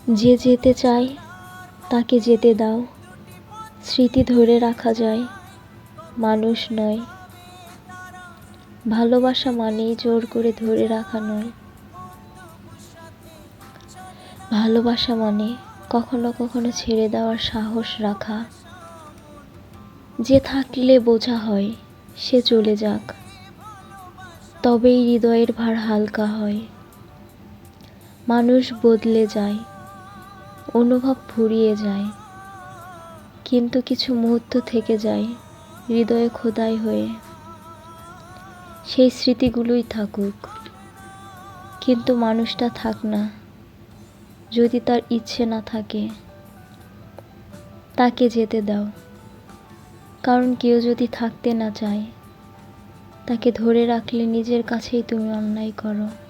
যে যেতে চায় তাকে যেতে দাও। স্মৃতি ধরে রাখা যায়, মানুষ নয়। ভালোবাসা মানেই জোর করে ধরে রাখা নয়। ভালোবাসা মানে কখনো কখনো ছেড়ে দেওয়ার সাহস রাখা। যে থাকলে বোঝা হয় সে চলে যাক, তবেই হৃদয়ের ভার হালকা হয়। মানুষ বদলে যায়, অনুভব ফুরিয়ে যায়, কিন্তু কিছু মুহূর্ত থেকে যায় হৃদয়ে খোদাই হয়ে। সেই স্মৃতিগুলোই থাকুক, কিন্তু মানুষটা থাক না। যদি তার ইচ্ছে না থাকে তাকে যেতে দাও, কারণ কেউ যদি থাকতে না চায় তাকে ধরে রাখলে নিজের কাছেই তুমি অন্যায় করো।